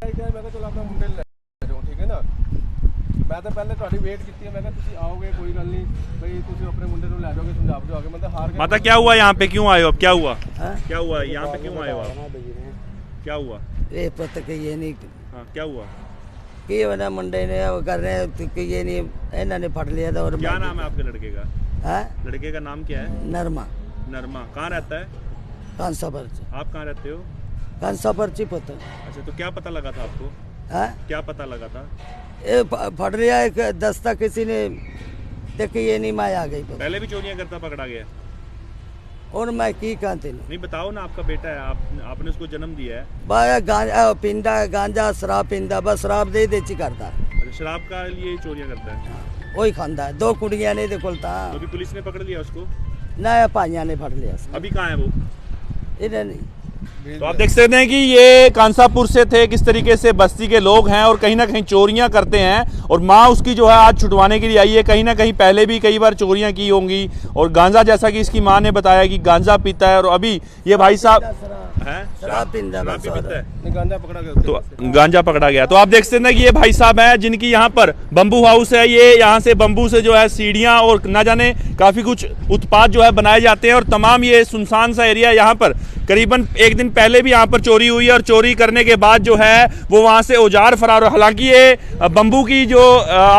मैं चलो अपना मुंडे ले जाओ, ठीक है ना। मैं तो पहले ਤੁਹਾਡੀ वेट की है, मैं तुम आओगे कोई गल नहीं भाई, तुम अपने मुंडे को ले जाओगे, समझा जाओगे। मतलब हार गया। माता क्या हुआ यहाँ पे, क्यों आए हो अब, क्या हुआ? क्या हुआ यहाँ पे, क्यों आए हो आप, क्या हुआ? ये पता कि ये नहीं हाँ क्या हुआ? कि ना मुंडे ने वो कर रहे हैं कि ये नहीं इन्होंने फट लिया था। और क्या नाम है आपके लड़के का? है लड़के का नाम क्या है? नरमा। नरमा। कहाँ रहता है? कांसा पर्ची। आप कहाँ रहते हो? कांसा पर्ची पता। अच्छा, तो क्या पता लगा था आपको? है क्या पता लगा था? ये फट लिया एक दस्ता किसी ने देखी, ये नहीं मैं आ गई पता। पहले भी चोरियां करता पकड़ा गया? और मैं की कहते नहीं बताओ ना, आपका बेटा है, आपने उसको जन्म दिया है। बाया गांजा पींदा, गांजा शराब पींदा, बस शराब दे देची करता। अच्छा, शराब का लिए चोरियां करता है? वही खांदा है। दो कुड़ियां ने देखोलता। तो अभी पुलिस ने पकड़ लिया उसको? नया पाइया ने फट लिया। अभी कहाँ है वो? इन्हें नहीं। तो आप देख सकते हैं कि ये कांसापुर से थे, किस तरीके से बस्ती के लोग हैं और कहीं ना कहीं चोरियां करते हैं। और माँ उसकी जो है आज छुटवाने के लिए आई है। कहीं ना कहीं पहले भी कई बार चोरियां की होंगी। और गांजा, जैसा कि इसकी माँ ने बताया कि गांजा पीता है। और अभी ये भाई साहब हैं शराब पीता है, गांजा पकड़ा गया, तो गांजा पकड़ा गया। तो आप देख सकते हैं कि ये भाई साहब हैं जिनकी यहाँ पर बम्बू हाउस है। ये यहाँ से बम्बू से जो है सीढ़ियाँ और ना जाने काफी कुछ उत्पाद जो है बनाए जाते हैं। और तमाम ये सुनसान सा एरिया, यहाँ पर करीबन एक दिन पहले भी यहाँ पर चोरी हुई है। और चोरी करने के बाद जो है वो वहाँ से औजार फरार हो। हालांकि ये बम्बू की जो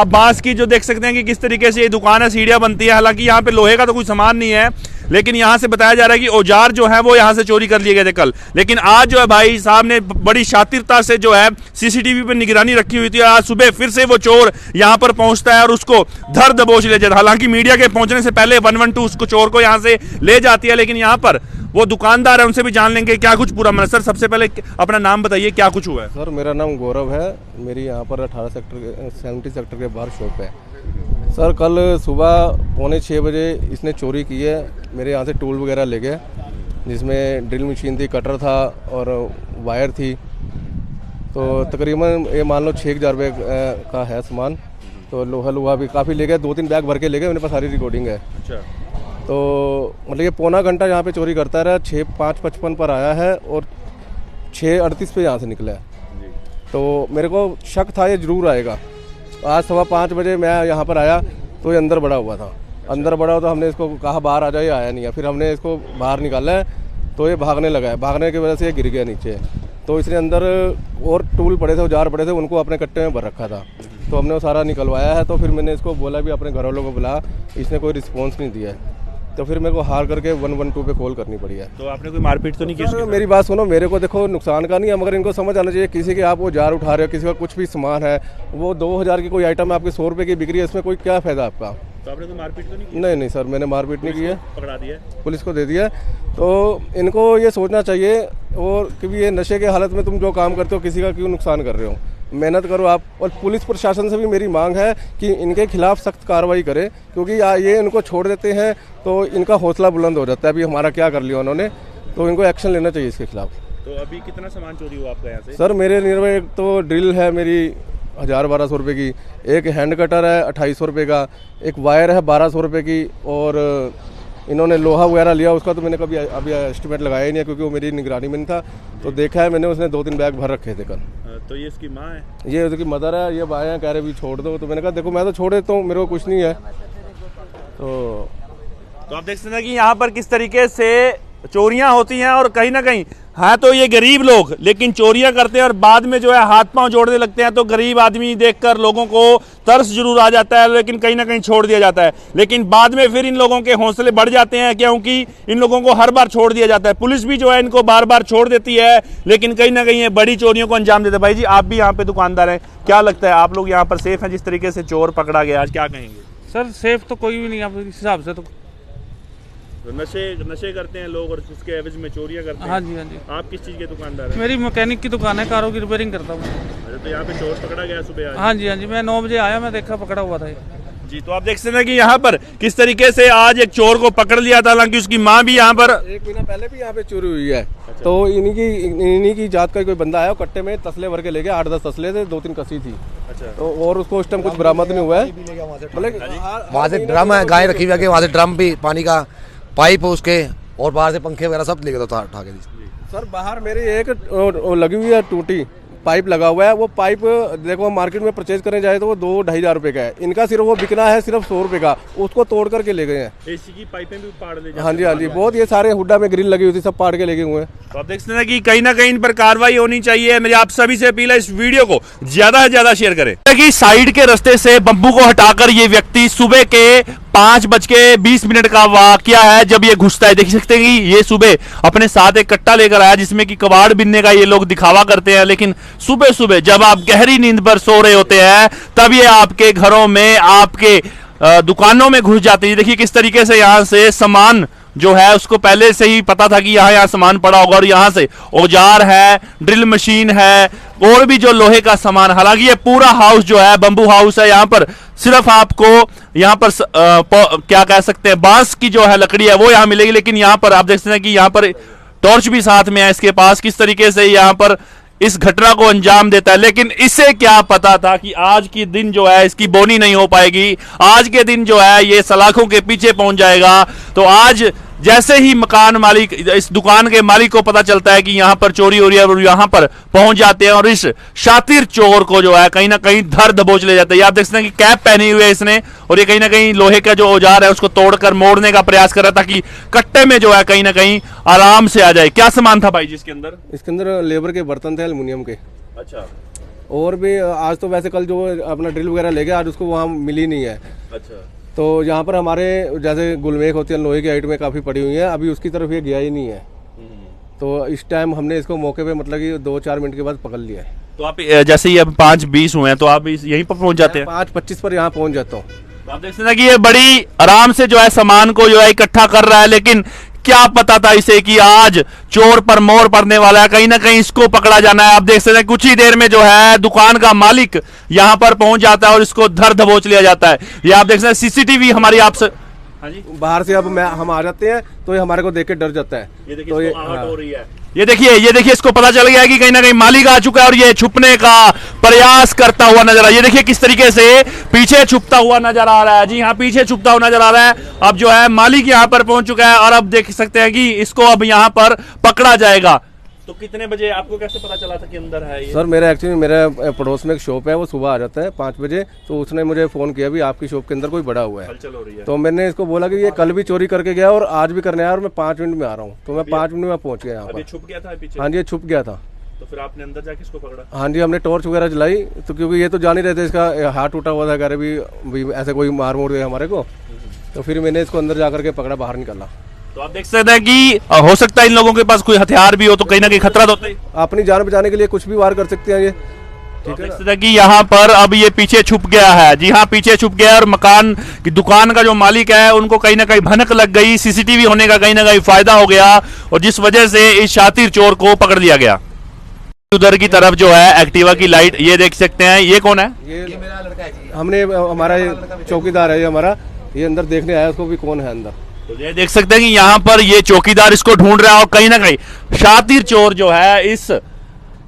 बांस की जो देख सकते हैं कि किस तरीके से ये दुकान है, सीढ़ियाँ बनती है। हालांकि यहाँ पे लोहे का तो कोई सामान नहीं है, लेकिन यहाँ से बताया जा रहा है कि औजार जो है वो यहाँ से चोरी कर लिए गए थे कल। लेकिन आज जो है भाई साहब ने बड़ी शातिरता से जो है सीसीटीवी पर निगरानी रखी हुई थी। आज सुबह फिर से वो चोर यहाँ पर पहुंचता है और उसको धर दबोच ले जाता है। हालांकि मीडिया के पहुंचने से पहले 112 उसको चोर को यहाँ से ले जाती है। लेकिन यहाँ पर वो दुकानदार है, उनसे भी जान लेंगे क्या कुछ पूरा मामला। सर सबसे पहले अपना नाम बताइए, क्या कुछ हुआ है? सर मेरा नाम गौरव है, मेरी यहाँ पर 18 सेक्टर 70 सेक्टर के बाहर शॉप है। सर कल सुबह 5:45 बजे इसने चोरी की है। मेरे यहाँ से टूल वगैरह ले गए, जिसमें ड्रिल मशीन थी, कटर था और वायर थी। तो तकरीबन ये मान लो 6,000 रुपये का है सामान। तो लोहा लोहा भी काफ़ी ले गए, 2-3 बैग भर के ले गए। मेरे पास सारी रिकॉर्डिंग है। अच्छा, तो मतलब ये पौना घंटा यहाँ पे चोरी करता रहा। 6:55 पर आया है और 6:38 पे यहाँ से निकला है। तो मेरे को शक था ये जरूर आएगा। आज 5:15 बजे मैं यहाँ पर आया तो ये अंदर बड़ा हुआ था। अंदर बड़ा हुआ तो हमने इसको कहा बाहर आ जाए, आया नहीं है। फिर हमने इसको बाहर निकाला है तो ये भागने लगा है। भागने की वजह से ये गिर गया नीचे। तो इसने अंदर और टूल पड़े थे, औजार पड़े थे, उनको अपने कट्टे में भर रखा था। तो हमने वो सारा निकलवाया है। तो फिर मैंने इसको बोला भी अपने घर वालों को बुला, इसने कोई रिस्पॉन्स नहीं दिया है। तो फिर मेरे को हार करके 112 पे कॉल करनी पड़ी है। तो आपने कोई मारपीट तो नहीं की? सर मेरी बात सुनो, मेरे को देखो नुकसान का नहीं है, मगर इनको समझ आना चाहिए। किसी के आप वो जार उठा रहे हो, किसी का कुछ भी सामान है, वो 2,000 की कोई आइटम आपकी 100 रुपये की बिक्री है, इसमें कोई क्या फायदा आपका? तो आपने कोई मारपीट तो नहीं की? नहीं सर, मैंने मारपीट नहीं की है। पकड़ा दिया, पुलिस को दे दिया। तो इनको ये सोचना चाहिए और कि ये नशे के हालत में तुम जो काम करते हो, किसी का क्यों नुकसान कर रहे हो? मेहनत करो आप। और पुलिस प्रशासन से भी मेरी मांग है कि इनके खिलाफ सख्त कार्रवाई करे, क्योंकि ये इनको छोड़ देते हैं तो इनका हौसला बुलंद हो जाता है। अभी हमारा क्या कर लिया उन्होंने, तो इनको एक्शन लेना चाहिए इसके खिलाफ। तो अभी कितना सामान चोरी हुआ आपका यहाँ से? सर मेरे निर्भय एक तो ड्रिल है मेरी 1,000-1,200 रुपये की, एक हैंड कटर है 2,800 रुपये का, एक वायर है 1,200 रुपये की, और इन्होंने लोहा वगैरह लिया, उसका तो मैंने कभी अभी एस्टिमेट लगाया ही नहीं है, क्योंकि वो मेरी निगरानी में नहीं था। तो देखा है मैंने, उसने 2-3 बैग भर रखे थे कल। तो ये इसकी माँ है? ये उसकी मदर है। ये भाई हैं, कह रहे भी छोड़ दो। तो मैंने कहा देखो मैं तो छोड़ देता हूँ, मेरे को कुछ नहीं है। तो आप देख सकते हैं कि यहाँ पर किस तरीके से चोरियां होती हैं। और कहीं ना कहीं हाँ तो ये गरीब लोग लेकिन चोरियां करते हैं और बाद में जो है हाथ पांव जोड़ने लगते हैं। तो गरीब आदमी देखकर लोगों को तरस जरूर आ जाता है, लेकिन कहीं ना कहीं छोड़ दिया जाता है। लेकिन बाद में फिर इन लोगों के हौसले बढ़ जाते हैं, क्योंकि इन लोगों को हर बार छोड़ दिया जाता है। पुलिस भी जो है इनको बार बार छोड़ देती है, लेकिन कहीं ना कहीं ये बड़ी चोरियों को अंजाम देते हैं। भाई जी आप भी यहाँ पे दुकानदार हैं, क्या लगता है आप लोग यहाँ पर सेफ हैं? जिस तरीके से चोर पकड़ा गया आज, क्या कहेंगे? सर सेफ तो कोई भी नहीं है इस हिसाब से। तो नशे करते हैं लोग और उसके एवज में चोरियां करते हैं। हाँ जी, हाँ जी। आप किस चीज़ के दुकानदार हैं? मेरी मैकेनिक की दुकान है, कारों की रिपेयरिंग करता हूँ। अच्छा, तो यहाँ पे चोर पकड़ा गया सुबह आज? हाँ जी, हाँ जी। मैं 9 बजे आया, मैं देखा पकड़ा हुआ था ये। जी, तो आप देख सकते हैं कि यहाँ पर किस तरीके से आज एक चोर को पकड़ लिया था। हालांकि उसकी माँ भी यहाँ पर 1 महीना पहले भी यहाँ पे चोरी हुई है। तो इन्हीं की जात का कोई बंदा आया, कट्टे में तसले भर के ले गया। 8-10 तसले थे, 2-3 कसी थी। अच्छा। तो और उसको उस टाइम कुछ बरामद नहीं हुआ है। वहाँ से ड्रम है, गाय रखी हुई है, वहाँ से ड्रम भी, पानी का पाइप उसके, और बाहर से पंखे वगैरह सब ले गया था उठा के। सर बाहर मेरी एक लगी हुई है टूटी पाइप लगा हुआ है। वो पाइप देखो मार्केट में परचेज करने जाए तो वो 2-2.5 हज़ार रुपये का है। इनका सिर्फ वो बिकना है सिर्फ 100 रुपये का, उसको तोड़ करके ले गए हैं। एसी की पाइपें भी पाड़ ले जाते हाँ जी, हाँ जी, बहुत। ये सारे हुड्डा में ग्रिल लगी हुई थी, सब पाड़ के ले गए हुए हैं। तो आप देख सकते हैं कि कहीं ना कहीं इन पर कार्रवाई होनी चाहिए। मेरी आप सभी से अपील है, इस वीडियो को ज्यादा से ज्यादा शेयर करें। कि साइड के रास्ते से बम्बू को हटाकर ये व्यक्ति सुबह के 5:20 का वाकया है जब ये घुसता है। देख सकते हैं कि ये सुबह अपने साथ एक कट्टा लेकर आया जिसमें कि कबाड़ बिनने का ये लोग दिखावा करते हैं, लेकिन सुबह सुबह जब आप गहरी नींद पर सो रहे होते हैं तब ये आपके घरों में, आपके दुकानों में घुस जाते हैं। देखिए किस तरीके से यहाँ से सामान जो है उसको पहले से ही पता था कि यहाँ सामान पड़ा होगा, और यहाँ से औजार है, ड्रिल मशीन है और भी जो लोहे का सामान। हालांकि ये पूरा हाउस जो है बंबू हाउस है। यहाँ पर सिर्फ आपको यहाँ पर क्या कह सकते हैं, बांस की जो है लकड़ी है वो यहाँ मिलेगी, लेकिन यहाँ पर आप देख सकते हैं कि यहाँ पर टॉर्च भी साथ में है इसके पास। किस तरीके से यहाँ पर इस घटना को अंजाम देता है, लेकिन इसे क्या पता था कि आज की दिन जो है इसकी बोनी नहीं हो पाएगी, आज के दिन जो है ये सलाखों के पीछे पहुंच जाएगा। तो आज जैसे ही मकान मालिक, इस दुकान के मालिक को पता चलता है कि यहाँ पर चोरी हो रही है, और यहाँ पर पहुंच जाते हैं और इस शातिर चोर को जो है कहीं ना कहीं धर दबोच ले जाते हैं। आप देख सकते हैं कि कैप पहनी हुई है इसने, और ये कहीं ना कहीं लोहे का जो औजार है उसको तोड़कर मोड़ने का प्रयास कर रहा था ताकि कट्टे में जो है कहीं ना कहीं आराम से आ जाए। क्या सामान था भाई जी इसके अंदर? इसके अंदर लेबर के बर्तन थे एल्युमिनियम के। अच्छा। और भी आज तो वैसे कल जो अपना ड्रिल वगैरह ले गया, आज उसको वहाँ मिली नहीं है। अच्छा। तो यहाँ पर हमारे जैसे गुलमेख होती है लोहे की आइट में काफ़ी पड़ी हुई है, अभी उसकी तरफ ये गया ही नहीं है। तो इस टाइम हमने इसको मौके पे मतलब कि 2-4 मिनट के बाद पकड़ लिया है। तो आप जैसे ही अब 5:20 हुए हैं तो आप यहीं पर पहुंच जाते हैं? 5:25 पर यहाँ पहुंच जाता हूँ। तो आप देख सकते हैं कि ये बड़ी आराम से जो है सामान को जो है इकट्ठा कर रहा है, लेकिन क्या पता था इसे कि आज चोर पर मोर पड़ने वाला है, कहीं ना कहीं इसको पकड़ा जाना है। आप देख सकते हैं कुछ ही देर में जो है दुकान का मालिक यहां पर पहुंच जाता है और इसको धर दबोच लिया जाता है। ये आप देख सकते हैं सीसीटीवी हमारी आपसे। हाँ जी। बाहर से अब हम आ जाते हैं तो ये हमारे को देख के डर जाता है। ये देखिए तो आहट हो रही है। ये देखिए इसको पता चल गया है कि कहीं ना कहीं मालिक आ चुका है और ये छुपने का प्रयास करता हुआ नजर आ रहा है। ये देखिए किस तरीके से पीछे छुपता हुआ नजर आ रहा है। जी हाँ, पीछे छुपता हुआ नजर आ रहा है। अब जो है मालिक यहाँ पर पहुंच चुका है और अब देख सकते हैं कि इसको अब यहाँ पर पकड़ा जाएगा। तो कितने बजे आपको कैसे पता चला था कि अंदर है ये? सर मेरा एक्चुअली मेरे पड़ोस में एक शॉप है, वो सुबह आ जाता है 5 बजे, तो उसने मुझे फ़ोन किया भी आपकी शॉप के अंदर कोई बड़ा हुआ है। हलचल हो रही है। तो मैंने इसको बोला कि ये कल भी चोरी करके गया और आज भी करने आया और मैं 5 मिनट में आ रहा हूँ। तो मैं 5 मिनट में पहुँच गया यहाँ पर। छुप गया था पीछे? हाँ जी, ये छुप गया था। तो फिर आपने अंदर जाके इसको पकड़ा? हाँ जी, हमने टॉर्च वगैरह जलाई, तो क्योंकि ये तो जान ही रहते इसका हाथ टूटा हुआ था, कह रहे भी ऐसे कोई मार मोड़ गया हमारे को। तो फिर मैंने इसको अंदर जाकर के पकड़ा, बाहर निकाला। तो आप देख सकते हैं कि हो सकता है इन लोगों के पास कोई हथियार भी हो, तो कहीं ना कहीं खतरा तो होता है। अपनी जान बचाने के लिए कुछ भी वार कर सकते हैं ये। ठीक है, देख सकते हैं कि यहाँ पर अब ये पीछे छुप गया है। जी हाँ, पीछे छुप गया है और मकान की दुकान का जो मालिक है उनको कहीं ना कहीं भनक लग गई। सीसीटीवी होने का कहीं ना कहीं फायदा हो गया और जिस वजह से इस शातिर चोर को पकड़ लिया गया। उधर की तरफ जो है एक्टिवा की लाइट ये देख सकते हैं। ये कौन है? ये मेरा लड़का है जी। हमने हमारा चौकीदार है ये हमारा, ये अंदर देखने आया, उसको भी कौन है अंदर। तो ये देख सकते हैं कि यहाँ पर ये चौकीदार इसको ढूंढ रहा है और कहीं ना कहीं शातिर चोर जो है इस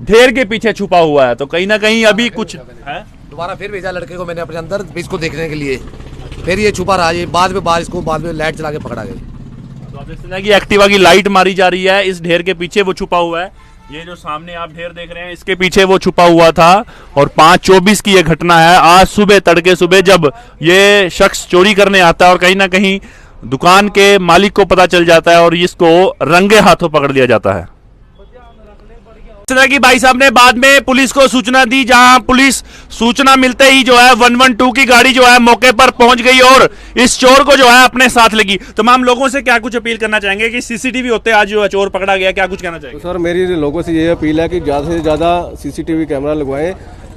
ढेर के पीछे छुपा हुआ है। तो कहीं ना कहीं अभी कुछ है। दोबारा फिर भेजा लड़के को मैंने अपने अंदर इसको देखने के लिए, फिर ये छुपा रहा। ये बाद में लाइट चला के पकड़ा गया। तो आप देख सकते हैं कि एक्टिवा की लाइट मारी जा रही है, इस ढेर के पीछे वो छुपा हुआ है। ये जो सामने आप ढेर देख रहे हैं इसके पीछे वो छुपा हुआ था और 5:24 की ये घटना है। आज सुबह तड़के सुबह जब ये शख्स चोरी करने आता है और कहीं ना कहीं दुकान के मालिक को पता चल जाता है और इसको रंगे हाथों पकड़ लिया जाता है। कि भाई साहब ने बाद में पुलिस को सूचना दी, जहां पुलिस सूचना मिलते ही जो है 112 की गाड़ी जो है मौके पर पहुंच गई और इस चोर को जो है अपने साथ लेगी। तमाम लोगों से क्या कुछ अपील करना चाहेंगे कि सीसीटीवी होते आज जो है चोर पकड़ा गया, क्या कुछ कहना चाहेंगे? तो सर मेरी लोगों से ये अपील है कि ज़्यादा से ज़्यादा सीसीटीवी कैमरा लगवाएं।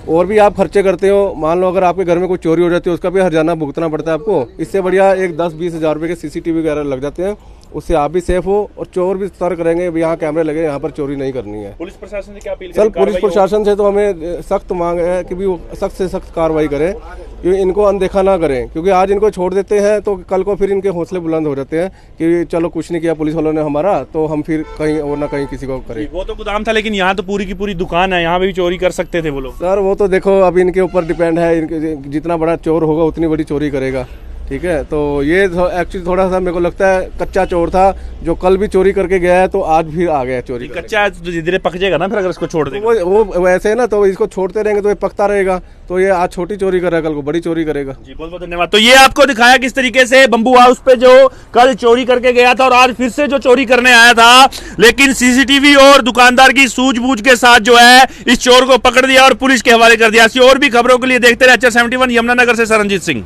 और भी आप खर्चे करते हो, मान लो अगर आपके घर में कोई चोरी हो जाती है उसका भी हर्जाना भुगतना पड़ता है आपको, इससे बढ़िया एक 10-20 हज़ार रुपये के सीसीटीवी वगैरह लग जाते हैं, उससे आप भी सेफ हो और चोर भी सतर्क रहेंगे। यहाँ कैमरे लगे, यहाँ पर चोरी नहीं करनी है। पुलिस प्रशासन से क्या अपील? सर पुलिस प्रशासन से तो हमें सख्त मांग है कि भी वो सख्त से सख्त कार्रवाई करें, क्योंकि इनको अनदेखा ना करें, क्योंकि आज इनको छोड़ देते हैं तो कल को फिर इनके हौसले बुलंद हो जाते हैं कि चलो कुछ नहीं किया पुलिस वालों ने हमारा, तो हम फिर कहीं और ना कहीं किसी को करें। वो तो गोदाम था, लेकिन यहाँ तो पूरी की पूरी दुकान है, यहाँ भी चोरी कर सकते थे वो लोग। सर वो तो देखो अब इनके ऊपर डिपेंड है, इनके जितना बड़ा चोर होगा उतनी बड़ी चोरी करेगा। ठीक है, तो ये एक्चुअली थोड़ा सा मेरे को लगता है कच्चा चोर था, जो कल भी चोरी करके गया है तो आज भी आ गया चोरी करके। कच्चा है तो धीरे धीरे पक जाएगा ना फिर, अगर इसको छोड़ देंगे। वो वैसे है ना, तो इसको छोड़ते रहेंगे तो ये पकता रहेगा, तो ये आज छोटी चोरी कर रहा है, कल को बड़ी चोरी करेगा। जी बहुत बहुत धन्यवाद। तो ये आपको दिखाया किस तरीके से बंबू हाउस पे जो कल चोरी करके गया था और आज फिर से जो चोरी करने आया था, लेकिन सीसीटीवी और दुकानदार की सूझबूझ के साथ जो है इस चोर को पकड़ दिया और पुलिस के हवाले कर दिया। ऐसी और भी खबरों के लिए देखते रहे HR71 यमुनानगर से सरनजीत सिंह।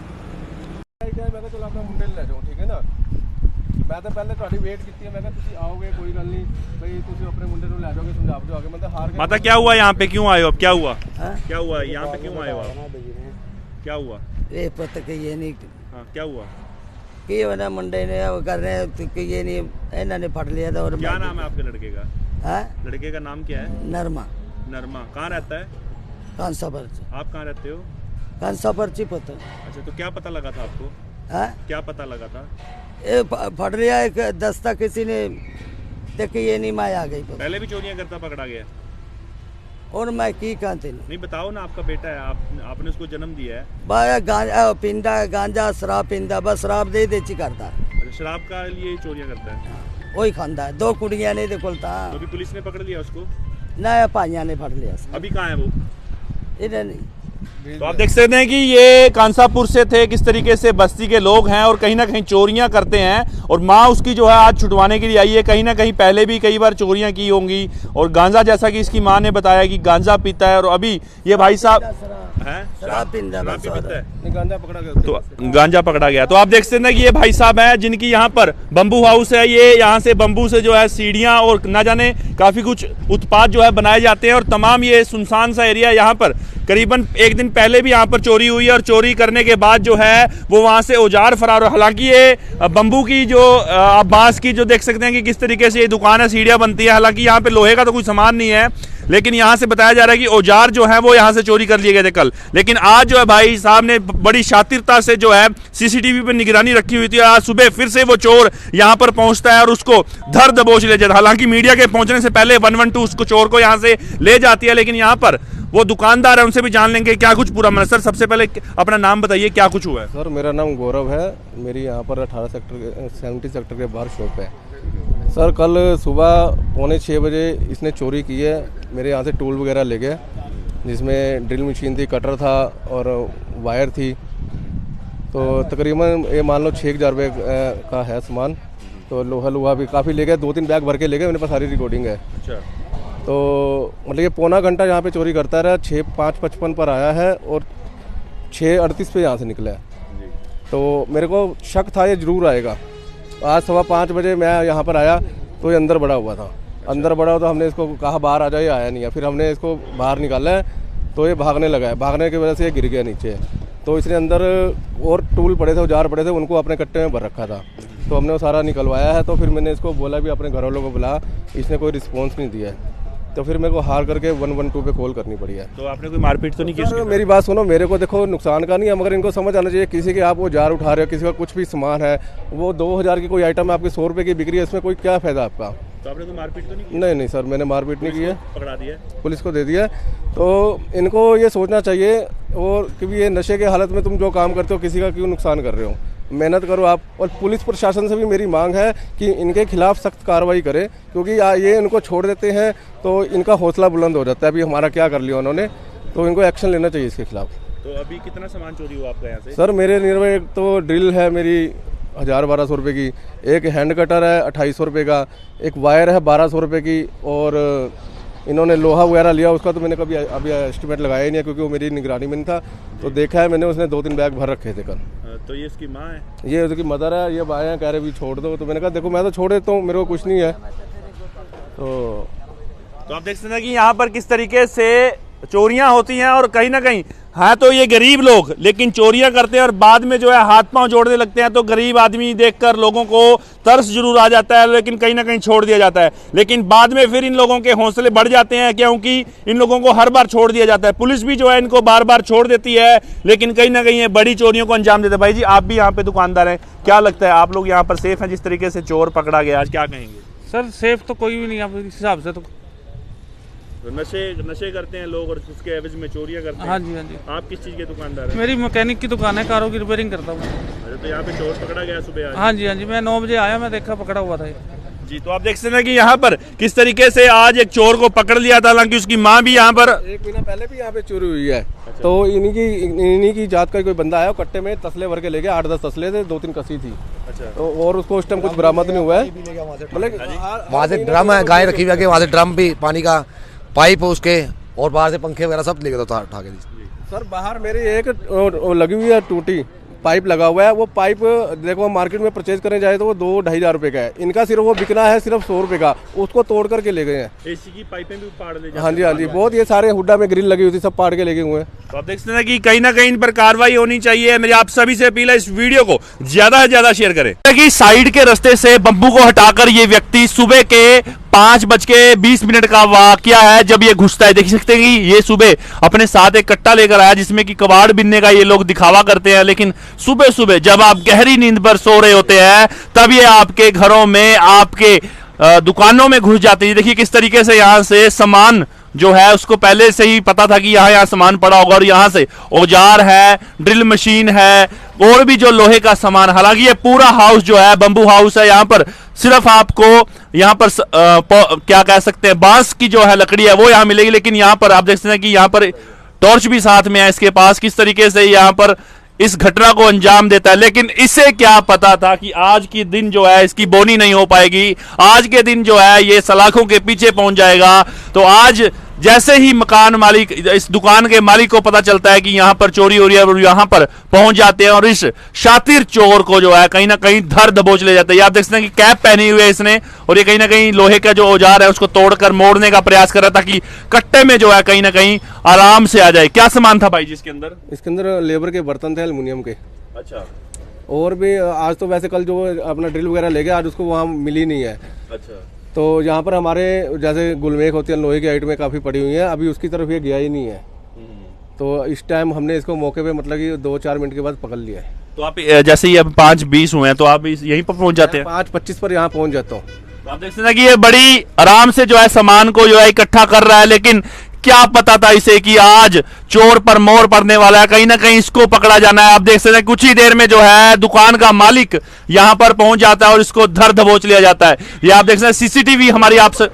मैं तो पहले ਤੁਹਾਡੀ ਵੇਟ ਕੀਤੀ ਹੈ, ਮੈਂ ਕਿਹਾ ਤੁਸੀਂ ਆਓਗੇ ਕੋਈ ਗੱਲ ਨਹੀਂ ਬਈ, ਤੁਸੀਂ ਆਪਣੇ ਮੁੰਡੇ ਨੂੰ ਲੈ ਜਾਓਗੇ, ਸਮਝਾ ਜਾਓਗੇ। मैं तो हार गया। माता क्या हुआ यहाँ पे, क्यों आए हो अब, क्या हुआ? हाँ? क्या हुआ यहाँ पे, क्यों आए हो आप? क्या हुआ? ये पता कि ये नहीं हाँ क्या हुआ? कि वो ना मुंडे ने वो कर रहे हैं कि ये नहीं इन्होंने फट लिया था। और क्या नाम है आपके लड़के का? हाँ? लड़के का नाम क्या है? नरमा नरमा। कहाँ रहता है? कांसा पर्ची, आप कहाँ रहते हो? कांसा पर्ची पता। अच्छा, तो क्या पता लगा था आपको? हाँ? क्या पता लगा था? ये फट लिया एक दस्ता किसी ने देख के ये नहीं मैं आ गई पता। पहले भी चोरियां करता पकड़ा गया? और मैं की कहते नहीं बताओ ना, आपका बेटा है, आपने उसको जन्म दिया है। बाया गांजा पिंदा, गांजा शराब पिंदा, बस शराब दे देची करता है। अच्छा, शराब का लिए चोरियां करता है? वही खांदा है। दो कुड़ियां नहीं देखलता। तो अभी पुलिस ने पकड़ लिया उसको? नया पाइया ने फट लिया। अभी कहाँ है वो? इधर नहीं। तो आप देख सकते हैं कि ये कांसापुर से थे, किस तरीके से बस्ती के लोग हैं और कहीं ना कहीं चोरियां करते हैं, और माँ उसकी जो है आज छुटवाने के लिए आई है। कहीं ना कहीं पहले भी कई बार चोरियां की होंगी, और गांजा, जैसा कि इसकी माँ ने बताया कि गांजा पीता है, और अभी ये भाई साहब हैं शराब पिंदा शराब भी पीता है। गांजा पकड़ा गया, तो गांजा पकड़ा गया। तो आप देख सकते हैं कि ये भाई साहब हैं जिनकी यहाँ पर बंबू हाउस है, ये यहाँ से बंबू से जो है सीढ़ियाँ और ना जाने काफ़ी कुछ उत्पाद जो है बनाए जाते हैं, और तमाम ये सुनसान सा एरिया यहाँ पर करीबन एक दिन पहले भी यहाँ पर चोरी हुई है, और चोरी करने के बाद जो है वो वहाँ से औजार फरार हो। हालांकि ये बंबू की जो बांस की जो देख सकते हैं कि किस तरीके से ये दुकान है, सीढ़ियाँ बनती है। हालांकि यहाँ पे लोहे का तो कोई सामान नहीं है, लेकिन यहाँ से बताया जा रहा है कि औजार जो है वो यहाँ से चोरी कर लिए गए थे कल। लेकिन आज जो है भाई साहब ने बड़ी शातिरता से जो है सीसीटीवी पर निगरानी रखी हुई थी, और आज सुबह फिर से वो चोर यहाँ पर पहुंचता है और उसको धर दबोच ले जाता है। हालांकि मीडिया के पहुंचने से पहले 112 उसको चोर को यहाँ से ले जाती है, लेकिन यहाँ पर वो दुकानदार है, उनसे भी जान लेंगे क्या कुछ पूरा मामला। सर सबसे पहले अपना नाम बताइए, क्या कुछ हुआ है? सर मेरा नाम गौरव है, मेरी यहाँ पर 70 सेक्टर के बाहर शॉप है। सर कल सुबह 5:45 बजे इसने चोरी की है, मेरे यहाँ से टूल वगैरह ले गए, जिसमें ड्रिल मशीन थी, कटर था और वायर थी। तो तकरीबन ये मान लो 6,000 रुपये का है सामान। तो लोहा भी काफ़ी ले गए, 2-3 बैग भर के ले गए, मेरे पास सारी रिकॉर्डिंग है। अच्छा, तो मतलब ये पौना घंटा यहाँ पे चोरी करता रहा, 6:55 पर आया है और 6:38 पे यहाँ से निकला है। तो मेरे को शक था ये जरूर आएगा। आज 5:15 बजे मैं यहाँ पर आया तो ये अंदर बड़ा हुआ था। अंदर बड़ा हुआ तो हमने इसको कहा बाहर आ जाए, आया नहीं है। फिर हमने इसको बाहर निकाला है तो ये भागने लगा है, भागने की वजह से ये गिर गया नीचे। तो इसने अंदर और टूल पड़े थे, औजार पड़े थे, उनको अपने कट्टे में भर रखा था। तो हमने वो सारा निकलवाया है। तो फिर मैंने इसको बोला भी अपने घर वालों को बुला, इसने कोई रिस्पॉन्स नहीं दिया है। तो फिर मेरे को हार करके 112 पे कॉल करनी पड़ी है। तो आपने कोई मारपीट तो नहीं की? सर मेरी बात सुनो, मेरे को देखो नुकसान का नहीं है, मगर इनको समझ आना चाहिए, किसी के आप वो जार उठा रहे हो, किसी का कुछ भी सामान है, वो 2,000 की कोई आइटम आपकी 100 रुपये की बिक्री है, इसमें कोई क्या फायदा आपका? तो आपने कोई मारपीट तो नहीं की? नहीं सर, मैंने मारपीट नहीं की है, पकड़ा दिया, पुलिस को दे दिया। तो इनको ये सोचना चाहिए, और क्योंकि ये नशे के हालत में तुम जो काम करते हो, किसी का क्यों नुकसान कर रहे हो? मेहनत करो आप। और पुलिस प्रशासन से भी मेरी मांग है कि इनके खिलाफ सख्त कार्रवाई करे, क्योंकि ये इनको छोड़ देते हैं तो इनका हौसला बुलंद हो जाता है, अभी हमारा क्या कर लिया उन्होंने, तो इनको एक्शन लेना चाहिए इसके खिलाफ। तो अभी कितना सामान चोरी हुआ आपका यहाँ से? सर मेरे निर्भय एक तो ड्रिल है मेरी 1,000-1,200 रुपये की, एक हैंड कटर है 2,800 रुपये का, एक वायर है 1,200 रुपये की, और इन्होंने लोहा वगैरह लिया, उसका तो मैंने कभी अभी एस्टिमेट लगाया ही नहीं है, क्योंकि वो मेरी निगरानी में नहीं था। तो देखा है मैंने, उसने 2-3 बैग भर रखे थे कल। तो ये इसकी माँ है? ये उसकी मदर है, ये भाई हैं, कह रहे भी छोड़ दो। तो मैंने कहा देखो मैं तो छोड़ देता हूँ, मेरे को कुछ नहीं है। तो आप देख सकते हैं कि यहाँ पर किस तरीके से चोरियां होती हैं, और कहीं ना कहीं हाँ तो ये गरीब लोग लेकिन चोरियां करते हैं, और बाद में जो है हाथ पांव जोड़ने लगते हैं। तो गरीब आदमी देखकर लोगों को तरस जरूर आ जाता है, लेकिन कहीं ना कहीं छोड़ दिया जाता है। लेकिन बाद में फिर इन लोगों के हौसले बढ़ जाते हैं, क्योंकि इन लोगों को हर बार छोड़ दिया जाता है। पुलिस भी जो है इनको बार बार छोड़ देती है, लेकिन कहीं ना कहीं ये बड़ी चोरियों को अंजाम देते हैं। भाई जी आप भी यहाँ पे दुकानदार हैं, क्या लगता है आप लोग यहाँ पर सेफ हैं? जिस तरीके से चोर पकड़ा गया आज, क्या कहेंगे? सर सेफ तो कोई भी नहीं है इस हिसाब से। तो तो नशे करते हैं लोग और उसके एवज में चोरियां करते हैं। हाँ जी हाँ जी। आप किस चीज़ के दुकानदार हैं? मेरी मैकेनिक की दुकान है, कारों की रिपेयरिंग करता हूँ। अच्छा, तो यहाँ पे चोर पकड़ा गया सुबह आज? हाँ जी हाँ जी, मैं 9 बजे आया, मैं देखा पकड़ा हुआ था ये। जी, तो आप देख सकते हैं कि यहाँ पर किस तरीके से आज एक चोर को पकड़ लिया था, हालांकि उसकी माँ भी यहाँ पर। 1 महीना पहले भी यहाँ पे चोरी हुई है। तो इन्हीं की जात का कोई बंदा आया, कट्टे में तसले भर के ले गया, 8-10 तसले थे, 2-3 कसी थी। अच्छा। तो और उसको उस टाइम कुछ बरामद नहीं हुआ है। मतलब वहाँ से ड्रम है, गाय रखी हुई है, वहाँ से ड्रम भी, पानी का पाइप उसके, और बाहर से पंखे वगैरह सब ले गया था उठा के। सर बाहर मेरी एक लगी हुई है टूटी पाइप लगा हुआ है। वो पाइप देखो मार्केट में परचेज करने जाए तो वो 2-2.5 हज़ार रुपए का है। इनका सिर्फ वो बिकना है सिर्फ 100 रुपए का, उसको तोड़ करके ले गए हैं। एसी की पाइपें भी फाड़ ले जाते हैं। हाँ जी हाँ जी, बहुत ये सारे हुड्डा में ग्रिल लगी हुई थी, सब फाड़ के ले गए हुए हैं। तो आप देख सकते हैं कि कहीं ना कहीं इन पर कार्रवाई होनी चाहिए। मेरी आप सभी से अपील है, इस वीडियो को ज्यादा से ज्यादा शेयर करें। कि साइड के रास्ते से बम्बू को हटाकर ये व्यक्ति सुबह के 5:20 का वाकया है जब ये घुसता है। देख सकते हैं कि ये सुबह अपने साथ एक कट्टा लेकर आया जिसमें कि कबाड़ बिनने का ये लोग दिखावा करते हैं, लेकिन सुबह सुबह जब आप गहरी नींद पर सो रहे होते हैं तब ये आपके घरों में, आपके दुकानों में घुस जाते हैं। देखिए किस तरीके से यहाँ से सामान जो है उसको पहले से ही पता था कि यहाँ सामान पड़ा होगा, और यहाँ से औजार है, ड्रिल मशीन है, और भी जो लोहे का सामान। हालांकि ये पूरा हाउस जो है बंबू हाउस है। यहाँ पर सिर्फ आपको यहाँ पर क्या कह सकते हैं, बांस की जो है लकड़ी है वो यहाँ मिलेगी, लेकिन यहाँ पर आप देख सकते हैं कि यहाँ पर टॉर्च भी साथ में है इसके पास। किस तरीके से यहाँ पर इस घटना को अंजाम देता है, लेकिन इसे क्या पता था कि आज की दिन जो है इसकी बोनी नहीं हो पाएगी, आज के दिन जो है ये सलाखों के पीछे पहुंच जाएगा। तो आज जैसे ही मकान मालिक, इस दुकान के मालिक को पता चलता है कि यहाँ पर चोरी हो रही है, और यहाँ पर पहुंच जाते हैं और इस शातिर चोर को जो है कहीं ना कहीं धर दबोच ले जाते हैं। आप देख सकते हैं कि कैप पहनी हुई है इसने, और ये कहीं ना कहीं लोहे का जो औजार है उसको तोड़कर मोड़ने का प्रयास कर रहा था ताकि कट्टे में जो है कहीं ना कहीं आराम से आ जाए। क्या सामान था भाई जिसके अंदर? इसके अंदर लेबर के बर्तन थे एल्युमिनियम के। अच्छा। और भी आज तो वैसे कल जो अपना ड्रिल वगैरह ले गया, आज उसको वहाँ मिली नहीं है। अच्छा। तो यहाँ पर हमारे जैसे गुलमेख होती है लोहे की आइट में काफ़ी पड़ी हुई है, अभी उसकी तरफ ये गया ही नहीं है। तो इस टाइम हमने इसको मौके पे मतलब कि 2-4 मिनट के बाद पकड़ लिया है। तो आप जैसे ही अब 5:20 हुए हैं तो आप यहीं पर पहुंच जाते हैं? 5:25 पर यहाँ पहुंच जाता हूँ। तो आप देख सकते हैं कि ये बड़ी आराम से जो है सामान को जो है इकट्ठा कर रहा है, लेकिन क्या पता था इसे कि आज चोर पर मोर पड़ने वाला है, कहीं ना कहीं इसको पकड़ा जाना है। आप देख सकते हैं कुछ ही देर में जो है दुकान का मालिक यहां पर पहुंच जाता है और इसको धर दबोच लिया जाता है। ये आप देख सकते हैं सीसीटीवी हमारी आपसे।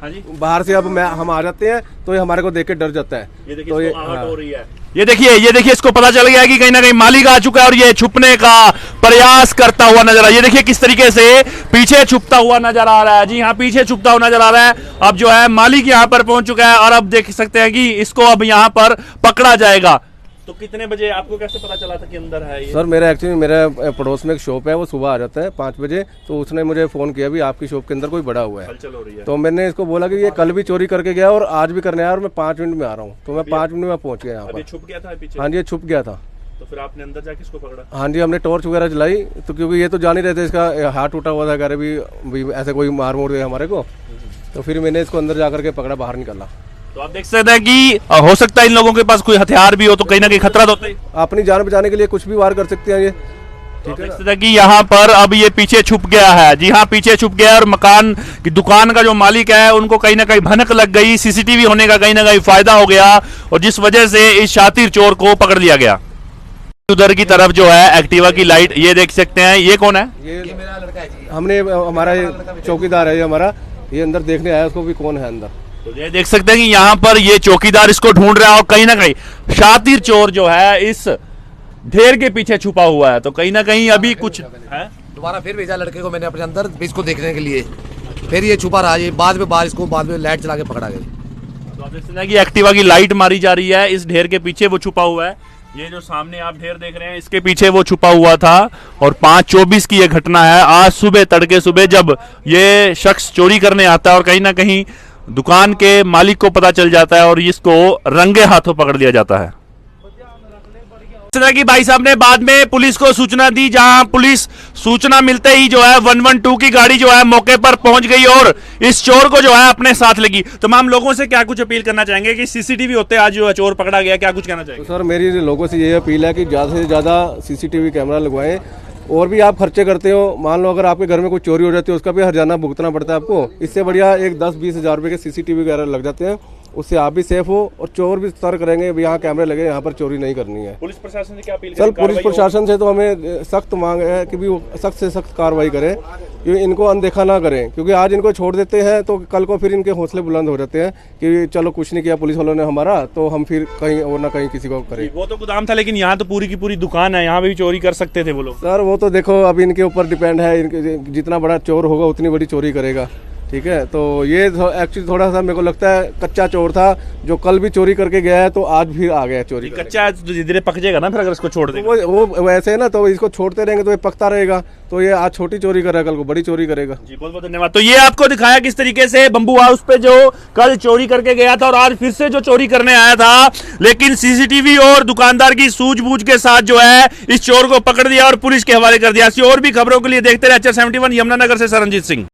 हाँ जी, बाहर से अब हम आ जाते हैं तो ये हमारे को देख के डर जाता है। ये देखिए तो आहट हो रही है। ये देखिए इसको पता चल गया है कि कहीं ना कहीं मालिक आ चुका है और ये छुपने का प्रयास करता हुआ नजर आ रहा है। ये देखिए किस तरीके से पीछे छुपता हुआ नजर आ रहा है। जी हाँ, पीछे छुपता हुआ नजर आ रहा है। अब जो है मालिक यहाँ पर पहुंच चुका है और अब देख सकते हैं कि इसको अब यहाँ पर पकड़ा जाएगा। तो कितने बजे आपको कैसे पता चला था कि अंदर है ये? सर मेरा एक्चुअली मेरे पड़ोस में एक शॉप है, वो सुबह आ जाता है 5 बजे। तो उसने मुझे फोन किया भी आपकी शॉप के अंदर कोई बड़ा हुआ है। हलचल हो रही है। तो मैंने इसको बोला कि ये कल भी चोरी करके गया और आज भी करने आया और मैं 5 मिनट में आ रहा हूँ। तो मैं 5 मिनट में पहुंच गया यहाँ पर। छुप गया था पीछे? हाँ जी, ये छुप गया था। तो फिर आपने अंदर जाके इसको पकड़ा? हाँ जी, हमने टॉर्च वगैरह जलाई, तो क्योंकि ये तो जान ही रहे थे इसका हाथ टूटा हुआ था, कह रहे भी ऐसे कोई मार मोड़ दे हमारे को। तो फिर मैंने इसको अंदर जाकर के पकड़ा, बाहर निकाला। तो आप देख सकते हैं कि हो सकता है इन लोगों के पास कोई हथियार भी हो, तो कहीं ना कहीं खतरा तो होता है। अपनी जान बचाने के लिए कुछ भी वार कर सकते हैं ये। ठीक है कि यहाँ पर अब ये पीछे छुप गया है। जी हाँ, पीछे छुप गया और मकान की दुकान का जो मालिक है उनको कहीं ना कहीं भनक लग गई। सीसीटीवी होने का कहीं ना कहीं फायदा हो गया और जिस वजह से इस शातिर चोर को पकड़ लिया गया। उधर की तरफ जो है एक्टिवा की लाइट, ये देख सकते हैं। ये कौन है? ये मेरा लड़का है जी। हमने हमारा चौकीदार है ये हमारा, ये अंदर देखने आया, उसको भी कौन है अंदर। तो ये देख सकते हैं कि यहाँ पर ये चौकीदार इसको ढूंढ रहा है और कहीं ना कहीं शातिर चोर जो है इस ढेर के पीछे छुपा हुआ है। तो कहीं ना कहीं अभी कुछ है। दोबारा फिर भेजा लड़के को मैंने अपने अंदर इसको देखने के लिए, फिर ये छुपा रहा। ये बाद में लाइट चला के पकड़ा गया। तो आप देख सकते हैं कि एक्टिवा की लाइट मारी जा रही है, इस ढेर के पीछे वो छुपा हुआ है। ये जो सामने आप ढेर देख रहे हैं इसके पीछे वो छुपा हुआ था। और 5:24 की ये घटना है, आज सुबह तड़के सुबह जब ये शख्स चोरी करने आता है और कहीं ना कहीं दुकान के मालिक को पता चल जाता है और इसको रंगे हाथों पकड़ लिया जाता है। कि भाई साहब ने बाद में पुलिस को सूचना दी, जहां पुलिस सूचना मिलते ही जो है 112 की गाड़ी जो है मौके पर पहुंच गई और इस चोर को जो है अपने साथ लेगी। तमाम लोगों से क्या कुछ अपील करना चाहेंगे कि सीसीटीवी होते आज जो है चोर पकड़ा गया, क्या कुछ कहना चाहेंगे? तो सर मेरी लोगों से ये अपील है कि ज़्यादा से ज़्यादा सीसीटीवी कैमरा लगवाएं। और भी आप खर्चे करते हो, मान लो अगर आपके घर में कोई चोरी हो जाती है उसका भी हर्जाना भुगतना पड़ता है आपको। इससे बढ़िया एक 10-20 हज़ार रुपये के सीसीटीवी वगैरह लग जाते हैं उससे आप भी सेफ हो और चोर भी सतर्क रहेंगे, यहाँ कैमरे लगे, यहाँ पर चोरी नहीं करनी है। पुलिस प्रशासन से क्या अपील सर पुलिस प्रशासन से तो हमें सख्त मांग है कि भी वो सख्त से सख्त कार्रवाई करें, क्योंकि इनको अनदेखा ना करें, क्योंकि आज इनको छोड़ देते हैं तो कल को फिर इनके हौसले बुलंद हो जाते हैं कि चलो कुछ नहीं किया पुलिस वालों ने हमारा, तो हम फिर कहीं और ना कहीं किसी को करें। वो तो गोदाम था, लेकिन यहाँ तो पूरी की पूरी दुकान है, यहाँ पे भी चोरी कर सकते थे वो लोग। सर वो तो देखो अब इनके ऊपर डिपेंड है, इनके जितना बड़ा चोर होगा उतनी बड़ी चोरी करेगा। ठीक है, तो ये एक्चुअली थोड़ा सा मेरे को लगता है कच्चा चोर था, जो कल भी चोरी करके गया है तो आज भी आ गया चोरी। कच्चा धीरे धीरे पक जाएगा ना फिर अगर इसको छोड़ देंगे। वो वैसे है ना, तो इसको छोड़ते रहेंगे तो ये पकता रहेगा, तो ये आज छोटी चोरी कर रहा है, कल को बड़ी चोरी करेगा। जी बहुत बहुत धन्यवाद। तो ये आपको दिखाया किस तरीके से बंबू हाउस पे जो कल चोरी करके गया था और आज फिर से जो चोरी करने आया था, लेकिन सीसीटीवी और दुकानदार की सूझबूझ के साथ जो है इस चोर को पकड़ दिया और पुलिस के हवाले कर दिया। ऐसी और भी खबरों के लिए देखते रहे HR 71 यमुनानगर से सरनजीत सिंह।